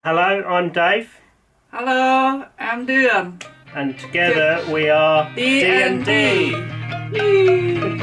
Hello, I'm Dave, Hello, I'm Đường. and together we are D&D. D&D.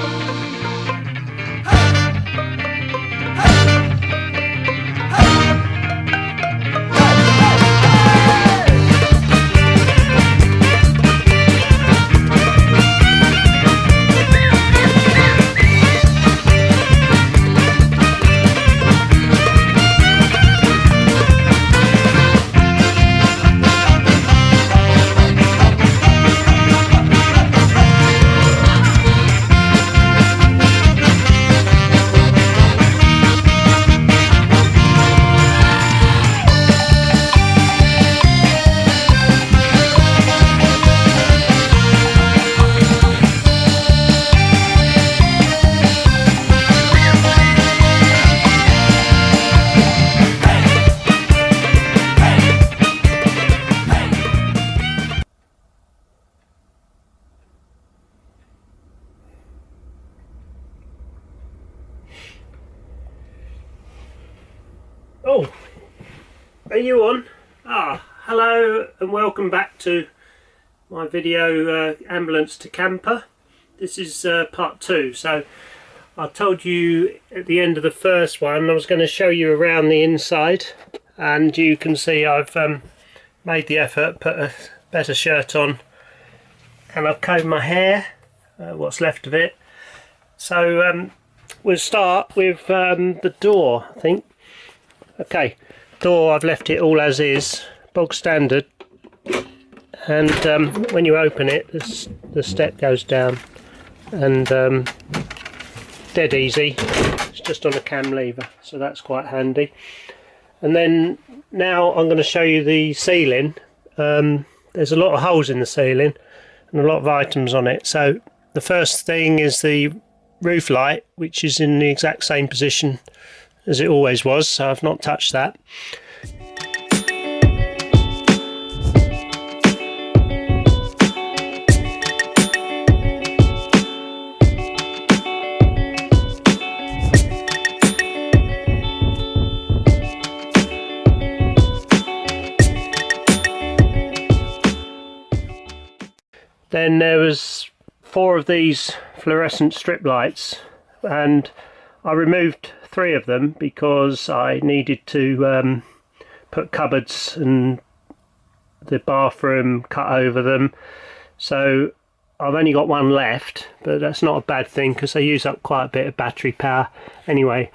Oh, are you on? Hello and welcome back to my video Ambulance to Camper. This is part 2. So I told you at the end of the first one I was going to show you around the inside, and you can see I've made the effort, put a better shirt on, and I've combed my hair, what's left of it. So we'll start with the door, I think. Okay, door, I've left it all as is, bog standard, and when you open it the step goes down, and dead easy. It's just on a cam lever, so that's quite handy. And then now I'm going to show you the ceiling. There's a lot of holes in the ceiling and a lot of items on it. So the first thing is the roof light, which is in the exact same position as it always was, so I've not touched that. Then there was 4 of these fluorescent strip lights, and I removed 3 of them because I needed to put cupboards and the bathroom cut over them. So I've only got 1 left, but that's not a bad thing because they use up quite a bit of battery power anyway.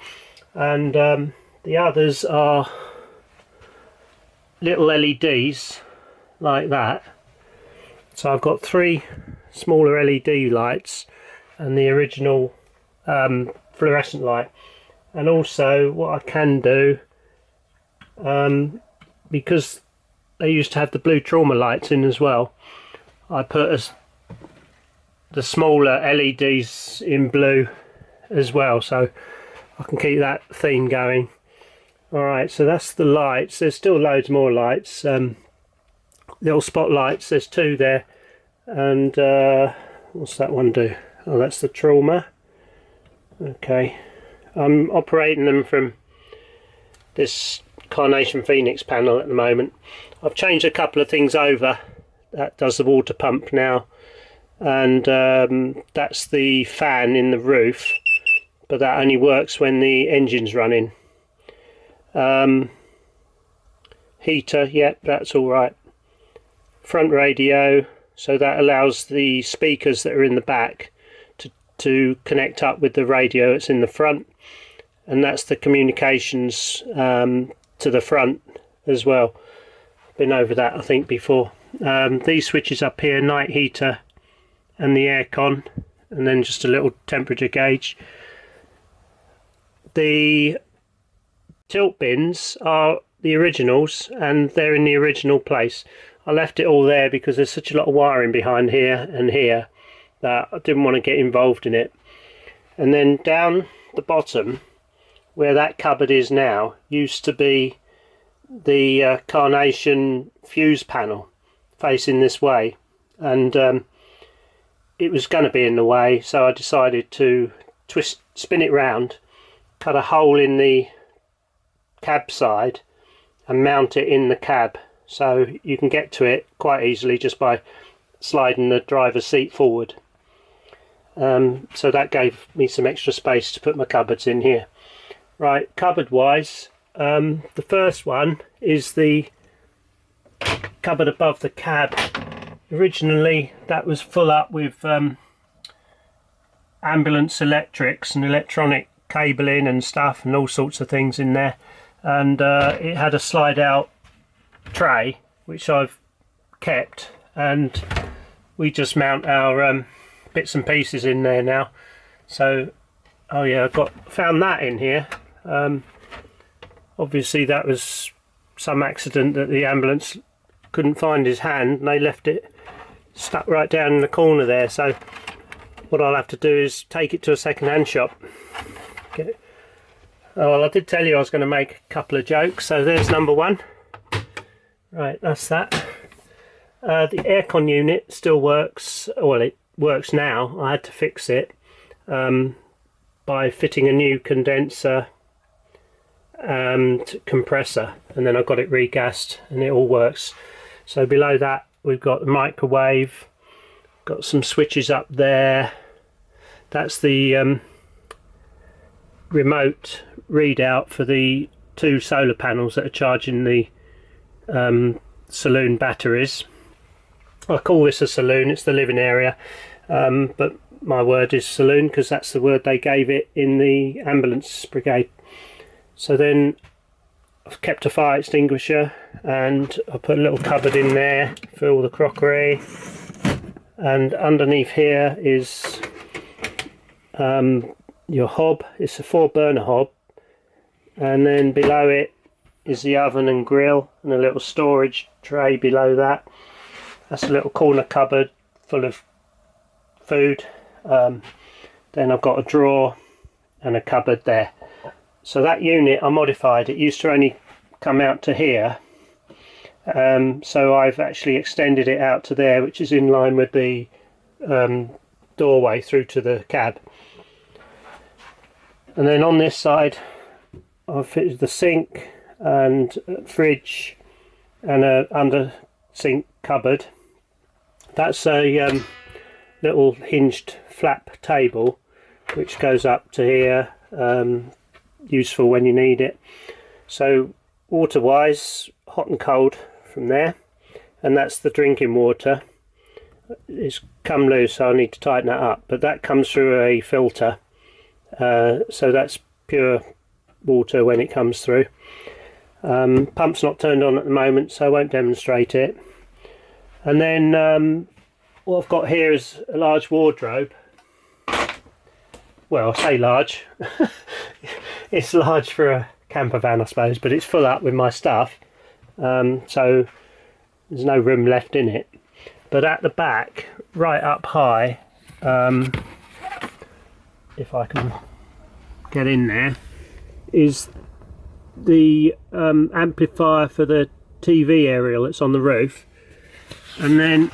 And the others are little LEDs like that. So I've got 3 smaller LED lights and the original fluorescent light. And also what I can do, because they used to have the blue trauma lights in as well, I put the smaller LEDs in blue as well, so I can keep that theme going. Alright, so that's the lights. There's still loads more lights, little spotlights. There's 2 there, and what's that one do? Oh, that's the trauma. Okay, I'm operating them from this Carnation Phoenix panel at the moment. I've changed a couple of things over. That does the water pump now, and that's the fan in the roof, but that only works when the engine's running. Heater, yep, that's alright. Front radio, so that allows the speakers that are in the back to connect up with the radio that's in the front, and that's the communications to the front as well. Been over that I think before. These switches up here, night heater and the aircon, and then just a little temperature gauge. The tilt bins are the originals, and they're in the original place. I left it all there because there's such a lot of wiring behind here and here that I didn't want to get involved in it. And then down the bottom, where that cupboard is now, used to be the Carnation fuse panel facing this way, and it was going to be in the way, so I decided to spin it round, cut a hole in the cab side, and mount it in the cab, so you can get to it quite easily just by sliding the driver's seat forward. So that gave me some extra space to put my cupboards in here. Right, cupboard wise, the first one is the cupboard above the cab. Originally that was full up with ambulance electrics and electronic cabling and stuff and all sorts of things in there, and it had a slide out tray which I've kept, and we just mount our bits and pieces in there now. So oh yeah, found that in here. Obviously that was some accident that the ambulance couldn't find his hand and they left it stuck right down in the corner there, so what I'll have to do is take it to a second-hand shop. Get it. Oh, well, I did tell you I was going to make a couple of jokes, so there's number one. Right, that's that. The aircon unit still works. Well, it works now. I had to fix it by fitting a new condenser and compressor, and then I got it regassed and it all works. So below that we've got the microwave, got some switches up there. That's the remote readout for the 2 solar panels that are charging the saloon batteries. I call this a saloon, it's the living area, but my word is saloon because that's the word they gave it in the ambulance brigade. So then I've kept a fire extinguisher, and I put a little cupboard in there for all the crockery, and underneath here is your hob. It's a 4-burner hob, and then below it is the oven and grill and a little storage tray below that. That's a little corner cupboard full of food. Then I've got a drawer and a cupboard there. So that unit I modified. It used to only come out to here, so I've actually extended it out to there, which is in line with the doorway through to the cab. And then on this side I've fitted the sink and fridge and a under sink cupboard. That's a little hinged flap table which goes up to here, useful when you need it. So water wise, hot and cold from there, and that's the drinking water. It's come loose, so I need to tighten that up, but that comes through a filter, so that's pure water when it comes through. Pump's not turned on at the moment, so I won't demonstrate it. And then what I've got here is a large wardrobe. Well, I say large. It's large for a camper van, I suppose, but it's full up with my stuff, so there's no room left in it. But at the back, right up high, if I can get in there, is the amplifier for the TV aerial that's on the roof. And then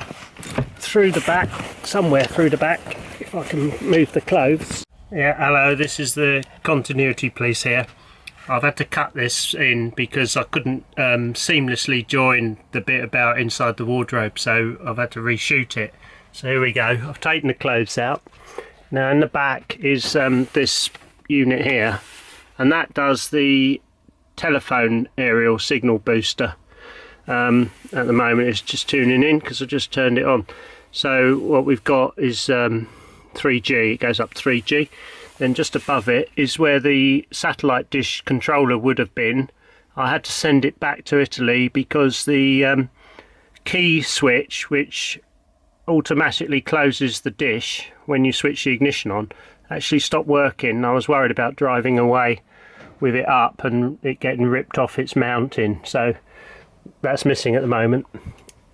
through the back, somewhere through the back, if I can move the clothes. Yeah, hello, this is the continuity police here. I've had to cut this in because I couldn't seamlessly join the bit about inside the wardrobe, so I've had to reshoot it. So here we go, I've taken the clothes out. Now in the back is this unit here, and that does the telephone aerial signal booster. At the moment it's just tuning in because I just turned it on. So what we've got is 3G, it goes up 3G. Then just above it is where the satellite dish controller would have been. I had to send it back to Italy because the key switch, which automatically closes the dish when you switch the ignition on, actually stopped working. I was worried about driving away with it up and it getting ripped off its mounting, so that's missing at the moment.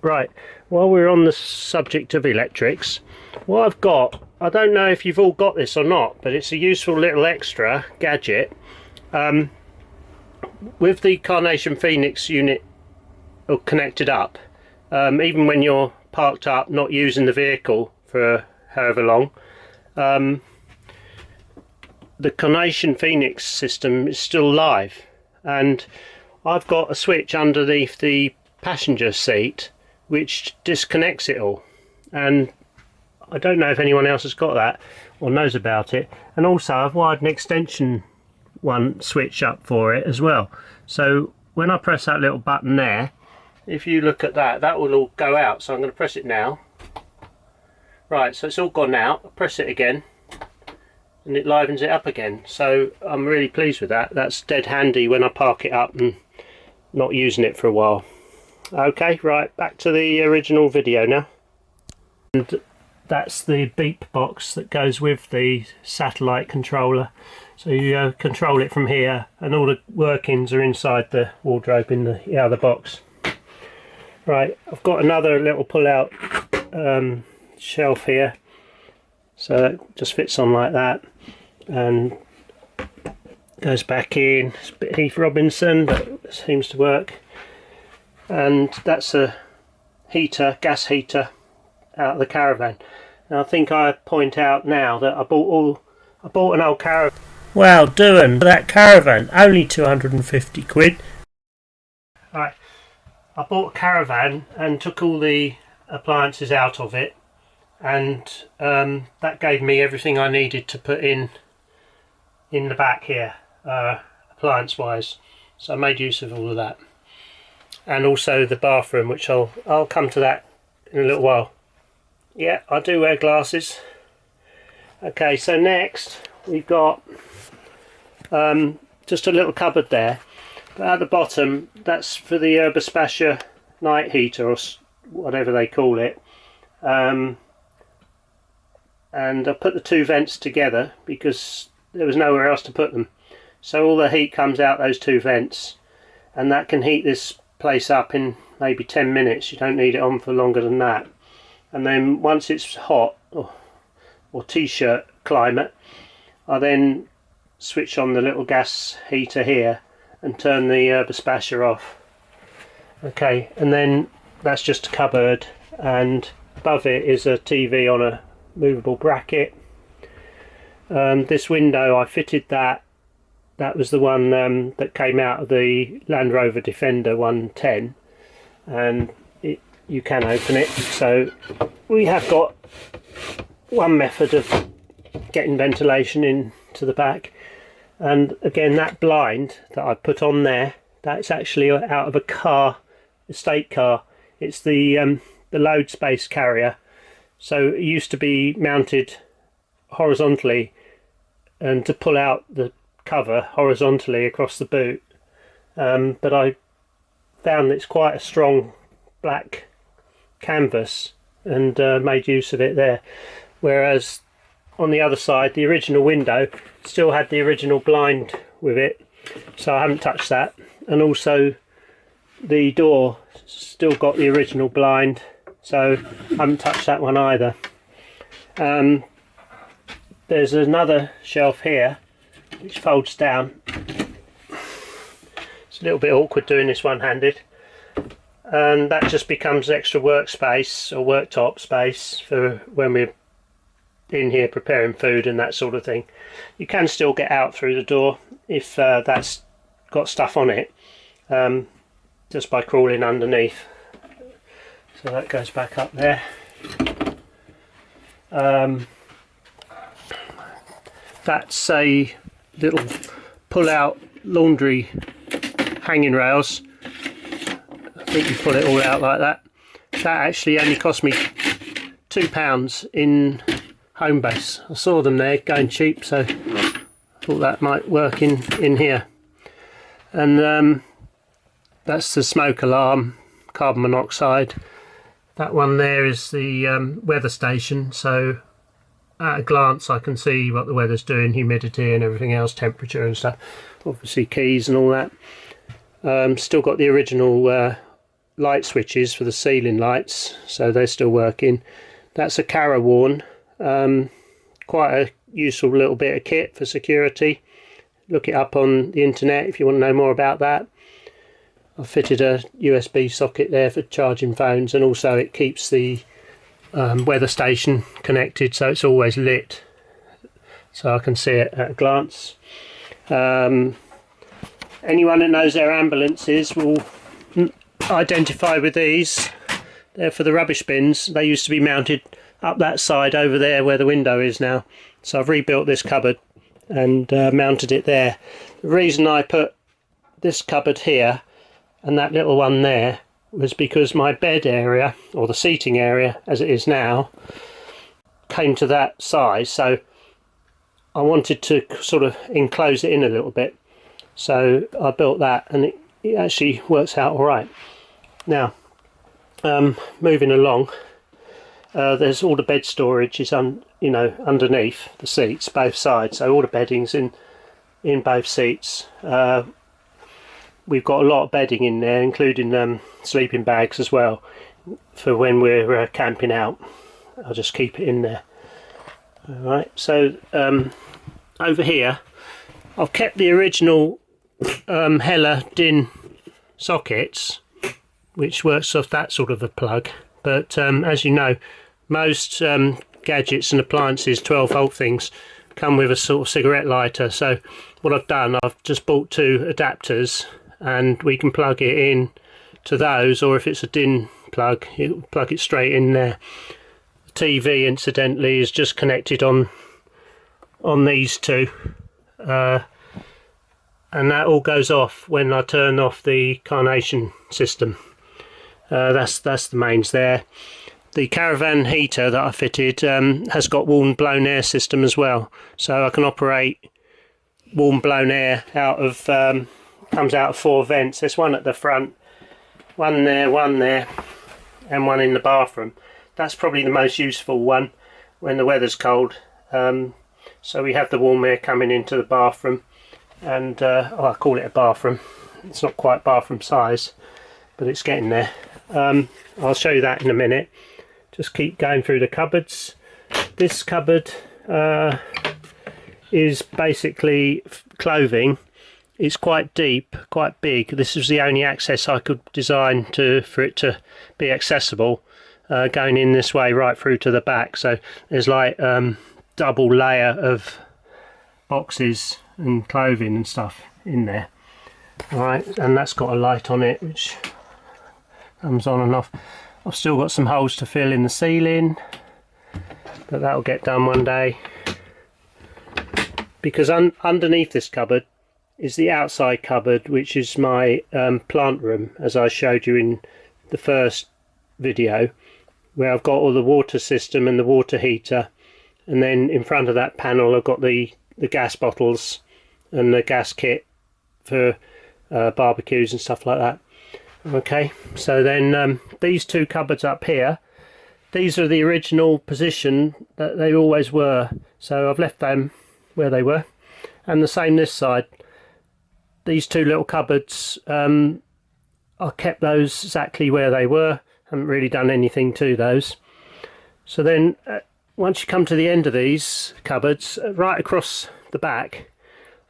Right, while we're on the subject of electrics, what I've got, I don't know if you've all got this or not, but it's a useful little extra gadget. With the Carnation Phoenix unit connected up, even when you're parked up not using the vehicle for however long, the Carnation Phoenix system is still live, and I've got a switch underneath the passenger seat which disconnects it all, and I don't know if anyone else has got that or knows about it. And also I've wired an extension one switch up for it as well, so when I press that little button there, if you look at that, that will all go out. So I'm going to press it now. Right, so it's all gone out. I'll press it again and it livens it up again, so I'm really pleased with that. That's dead handy when I park it up and not using it for a while. Okay, right, back to the original video now. And that's the beep box that goes with the satellite controller, so you control it from here, and all the workings are inside the wardrobe in the other box. Right, I've got another little pull out shelf here, so it just fits on like that and goes back in. It's a bit Heath Robinson, but it seems to work. And that's a heater, gas heater, out of the caravan. And I think I point out now that I bought an old caravan. Wow, doing that caravan, only 250 quid. Right, I bought a caravan and took all the appliances out of it, and that gave me everything I needed to put in the back here, appliance wise, so I made use of all of that. And also the bathroom, which I'll come to that in a little while. Yeah, I do wear glasses. Okay, so next we've got just a little cupboard there, but at the bottom that's for the Erbespacher night heater, or whatever they call it. And I put the two vents together because there was nowhere else to put them, so all the heat comes out those two vents, and that can heat this place up in maybe 10 minutes. You don't need it on for longer than that. And then once it's hot, or t-shirt climate, I then switch on the little gas heater here and turn the Erbespacher off. Okay, and then that's just a cupboard, and above it is a TV on a movable bracket. This window, I fitted that was the one that came out of the Land Rover Defender 110, and you can open it, so we have got one method of getting ventilation into the back. And again, that blind that I put on there, that's actually out of a car, estate car. It's the load space carrier, so it used to be mounted horizontally, and to pull out the cover horizontally across the boot, but I found it's quite a strong black canvas and made use of it there, whereas on the other side the original window still had the original blind with it, so I haven't touched that. And also the door still got the original blind, so I haven't touched that one either. There's another shelf here which folds down. It's a little bit awkward doing this one-handed, and that just becomes extra workspace or worktop space for when we're in here preparing food and that sort of thing. You can still get out through the door if that's got stuff on it, just by crawling underneath. So that goes back up there. That's a little pull-out laundry hanging rails. I think you pull it all out like that. That actually only cost me £2 in Homebase. I saw them there going cheap, so I thought that might work in here. And that's the smoke alarm, carbon monoxide. That one there is the weather station, so at a glance I can see what the weather's doing, humidity and everything else, temperature and stuff, obviously keys and all that. Still got the original light switches for the ceiling lights, so they're still working. That's a Carawarn, quite a useful little bit of kit for security. Look it up on the internet if you want to know more about that. I've fitted a USB socket there for charging phones, and also it keeps the weather station connected, so it's always lit, so I can see it at a glance. anyone that knows their ambulances will identify with these. They're for the rubbish bins. They used to be mounted up that side over there where the window is now. So I've rebuilt this cupboard and mounted it there. The reason I put this cupboard here and that little one there was because my bed area, or the seating area as it is now, came to that size, so I wanted to sort of enclose it in a little bit. So I built that, and it actually works out alright. Now, moving along, there's all the bed storage is underneath the seats, both sides. So all the bedding's in both seats. We've got a lot of bedding in there, including sleeping bags as well, for when we're camping out. I'll just keep it in there. Alright, so over here I've kept the original Hella DIN sockets, which works off that sort of a plug, but as you know, most gadgets and appliances, 12 volt things, come with a sort of cigarette lighter. So what I've done, I've just bought 2 adapters, and we can plug it in to those, or if it's a DIN plug, it'll plug it straight in there. The TV, incidentally, is just connected on these 2, and that all goes off when I turn off the Carnation system. That's the mains there. The caravan heater that I fitted has got warm blown air system as well, so I can operate warm blown air out of comes out of 4 vents. There's one at the front, one there, and one in the bathroom. That's probably the most useful one when the weather's cold. So we have the warm air coming into the bathroom, and I call it a bathroom. It's not quite bathroom size, but it's getting there. I'll show you that in a minute. Just keep going through the cupboards. This cupboard is basically clothing. It's quite deep, quite big. This is the only access I could design for it to be accessible, going in this way right through to the back. So there's like double layer of boxes and clothing and stuff in there. Alright, and that's got a light on it which comes on and off. I've still got some holes to fill in the ceiling, but that'll get done one day, because underneath this cupboard is the outside cupboard, which is my plant room, as I showed you in the first video, where I've got all the water system and the water heater, and then in front of that panel I've got the gas bottles and the gas kit for barbecues and stuff like that. Okay, so then these 2 cupboards up here, these are the original position that they always were, so I've left them where they were. And the same this side. These 2 little cupboards, I kept those exactly where they were, haven't really done anything to those. So then once you come to the end of these cupboards, right across the back,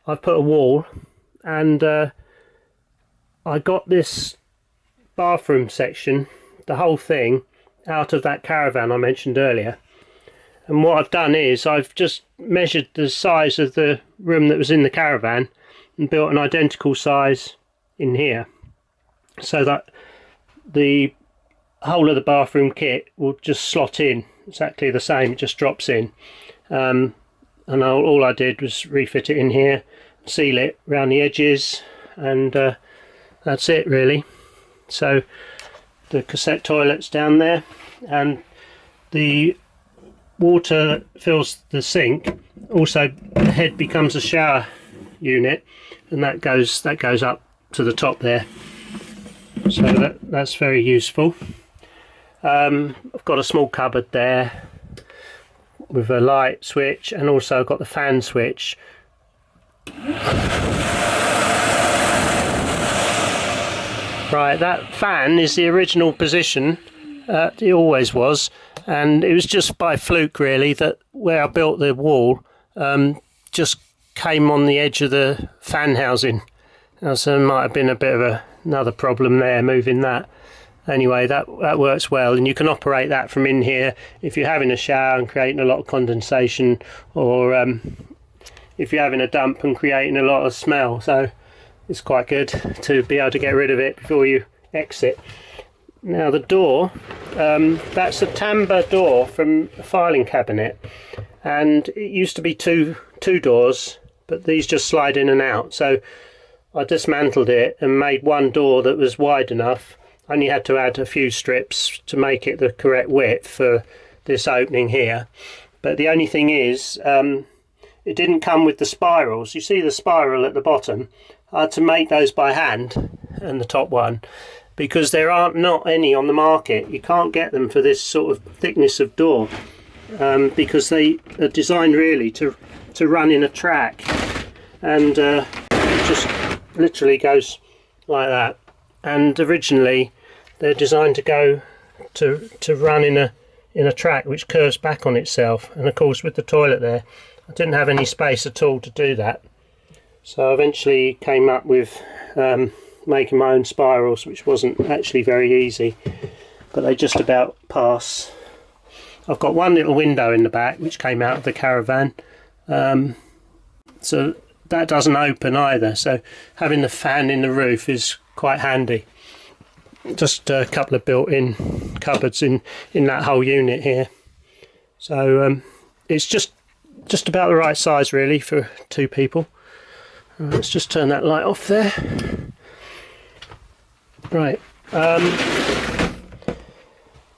I've put a wall, and I got this bathroom section, the whole thing, out of that caravan I mentioned earlier. And what I've done is I've just measured the size of the room that was in the caravan and built an identical size in here, so that the whole of the bathroom kit will just slot in exactly the same. It just drops in, and all I did was refit it in here, seal it around the edges, and that's it really. So the cassette toilet's down there, and the water that fills the sink, also the head becomes a shower unit, and that goes up to the top there, so that's very useful. I've got a small cupboard there with a light switch, and also I've got the fan switch. Right, that fan is the original position, it always was, and it was just by fluke really that where I built the wall just came on the edge of the fan housing. So there might have been a bit of another problem there moving that. Anyway, that works well, and you can operate that from in here if you're having a shower and creating a lot of condensation, or if you're having a dump and creating a lot of smell. So it's quite good to be able to get rid of it before you exit. Now the door, that's a tambour door from a filing cabinet, and it used to be two doors, but these just slide in and out. So I dismantled it and made one door that was wide enough. Only had to add a few strips to make it the correct width for this opening here. But the only thing is, it didn't come with the spirals. You see the spiral at the bottom? I had to make those by hand, and the top one, because there aren't not any on the market. You can't get them for this sort of thickness of door, because they are designed really to run in a track, and it just literally goes like that. And originally they're designed to go to run in a track which curves back on itself, and of course with the toilet there I didn't have any space at all to do that, so I eventually came up with making my own spirals, which wasn't actually very easy, but they just about pass. I've got one little window in the back which came out of the caravan, so that doesn't open either, so having the fan in the roof is quite handy. Just a couple of built-in cupboards in that whole unit here, so it's just about the right size really for two people. Let's just turn that light off there. Right,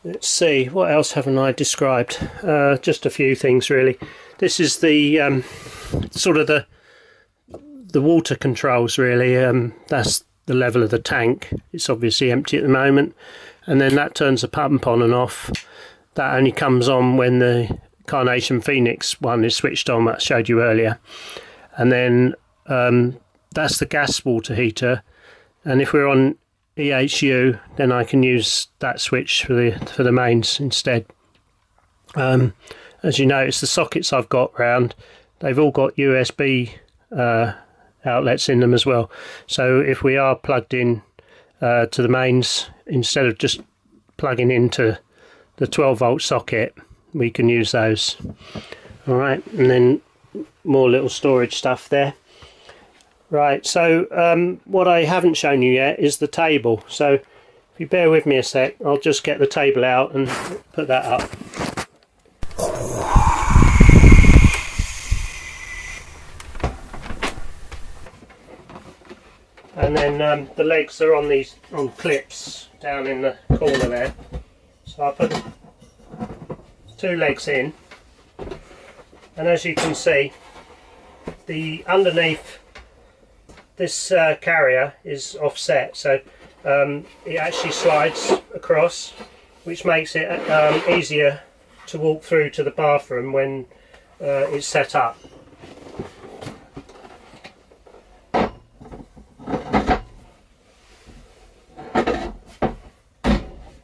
let's see, what else haven't I described? Just a few things really. This is the sort of the water controls really. That's the level of the tank. It's obviously empty at the moment, and then that turns the pump on and off. That only comes on when the Carnation Phoenix one is switched on, that I showed you earlier. And then that's the gas water heater, and if we're on EHU then I can use that switch for the mains instead. As you notice, the sockets I've got round, they've all got USB outlets in them as well, so if we are plugged in to the mains, instead of just plugging into the 12 volt socket, we can use those. Alright, and then more little storage stuff there. Right, so what I haven't shown you yet is the table, so if you bear with me a sec, I'll just get the table out and put that up. And then the legs are on clips down in the corner there. So I put two legs in, and as you can see, the underneath this carrier is offset, so it actually slides across, which makes it easier to walk through to the bathroom when it's set up.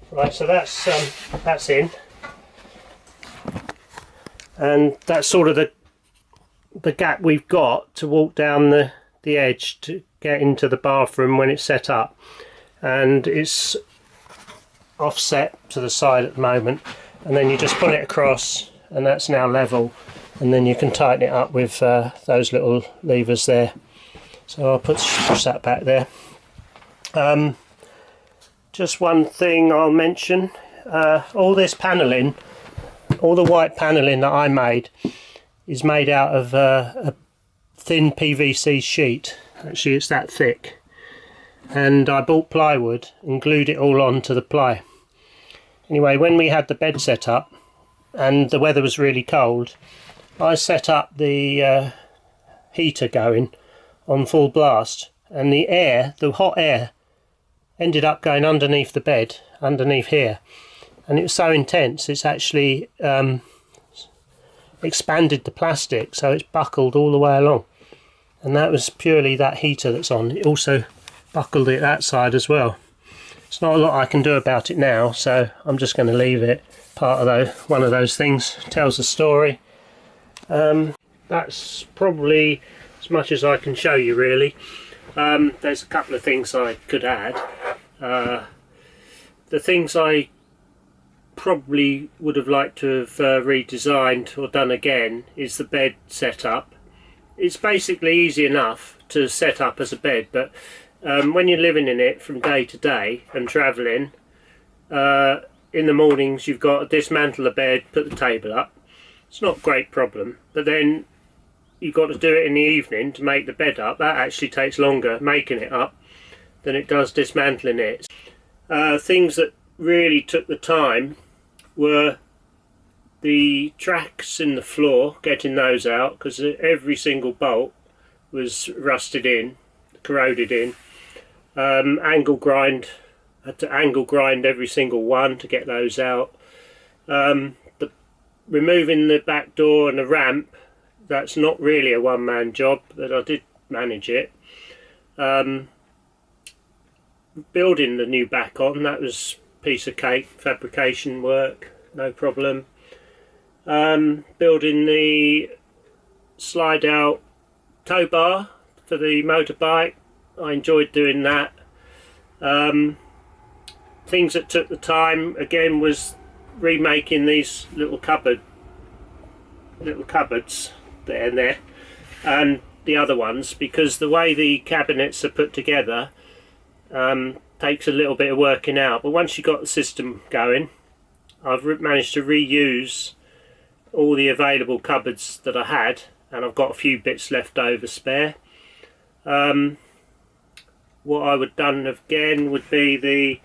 Right, so that's in, and that's sort of the gap we've got to walk down the edge to get into the bathroom when it's set up, and it's offset to the side at the moment, and then you just put it across and that's now level, and then you can tighten it up with those little levers there. So I'll push that back there. Just one thing I'll mention, all this panelling, all the white panelling that I made is made out of a thin PVC sheet. Actually it's that thick, and I bought plywood and glued it all onto the ply. Anyway, when we had the bed set up and the weather was really cold, I set up the heater going on full blast, and the hot air ended up going underneath the bed, underneath here, and it was so intense it's actually expanded the plastic, so it's buckled all the way along, and that was purely that heater that's on. It also buckled it that side as well. It's not a lot I can do about it now, so I'm just going to leave it. Part of one of those things, tells a story. That's probably as much as I can show you really. There's a couple of things I could add. The things I probably would have liked to have redesigned or done again is the bed setup. It's basically easy enough to set up as a bed, but when you're living in it from day to day and travelling, in the mornings you've got to dismantle the bed, put the table up. It's not a great problem, but then you've got to do it in the evening to make the bed up. That actually takes longer making it up than it does dismantling it. Things that really took the time were the tracks in the floor, getting those out, because every single bolt was rusted in, corroded in. Angle grind, had to angle grind every single one to get those out. Removing the back door and the ramp, that's not really a one-man job, but I did manage it. Building the new back on, that was a piece of cake, fabrication work, no problem. Building the slide out tow bar for the motorbike, I enjoyed doing that. Things that took the time again was remaking these little cupboards there and there, and the other ones, because the way the cabinets are put together takes a little bit of working out, but once you got the system going, I've managed to reuse all the available cupboards that I had, and I've got a few bits left over spare. What I would done again would be the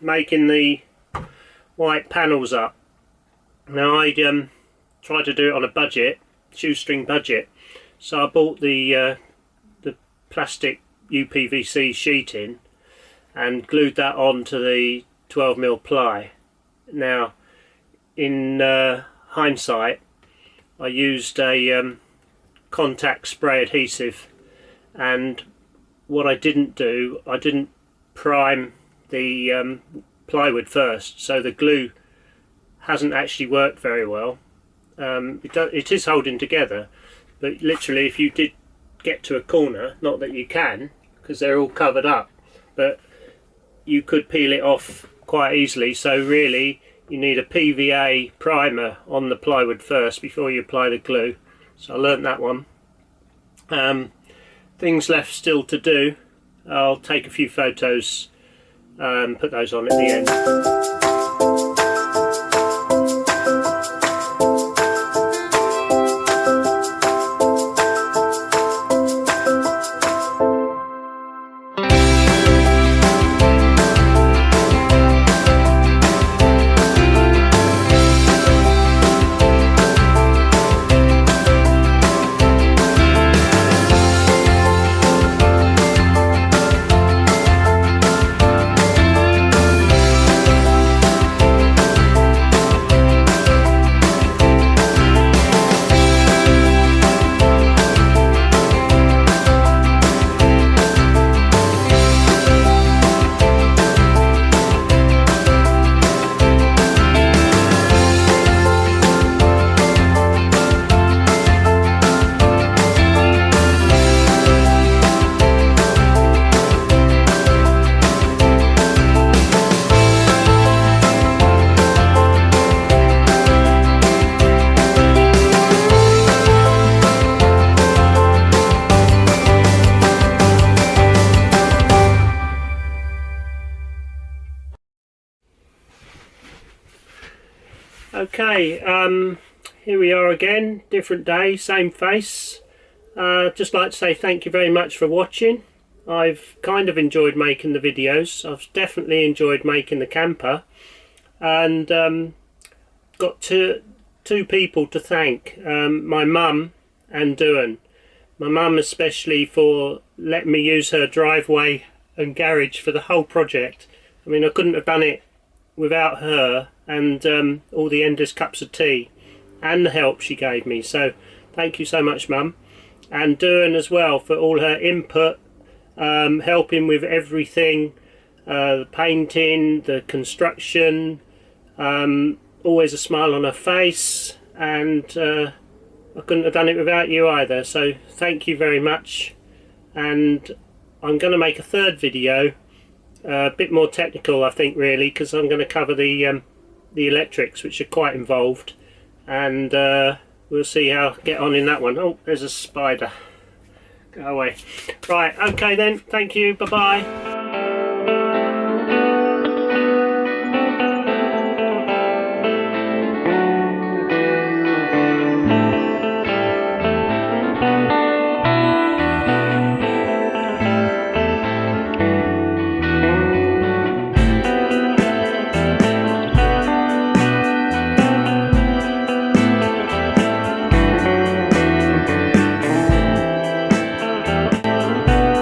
making the white panels up. Now I tried to do it on a budget, shoestring budget, so I bought the plastic UPVC sheeting and glued that onto the 12mm ply. Now in hindsight, I used a contact spray adhesive, and what I didn't do, I didn't prime the plywood first, so the glue hasn't actually worked very well. It is holding together, but literally if you did get to a corner, not that you can because they're all covered up, but you could peel it off quite easily, so really you need a PVA primer on the plywood first before you apply the glue. So I learnt that one. Things left still to do, I'll take a few photos and put those on at the end. Okay, here we are again, different day, same face. Just like to say thank you very much for watching. I've kind of enjoyed making the videos. I've definitely enjoyed making the camper, and got two people to thank, my mum and Duan. My mum especially for letting me use her driveway and garage for the whole project. I mean, I couldn't have done it without her and all the endless cups of tea and the help she gave me, so thank you so much, Mum. And Duan as well for all her input, helping with everything, the painting, the construction, always a smile on her face, and I couldn't have done it without you either, so thank you very much. And I'm going to make a third video, a bit more technical I think really, because I'm going to cover the electrics, which are quite involved, and we'll see how I get on in that one. Oh, there's a spider Go away. Right, okay then. Thank you. Bye-bye.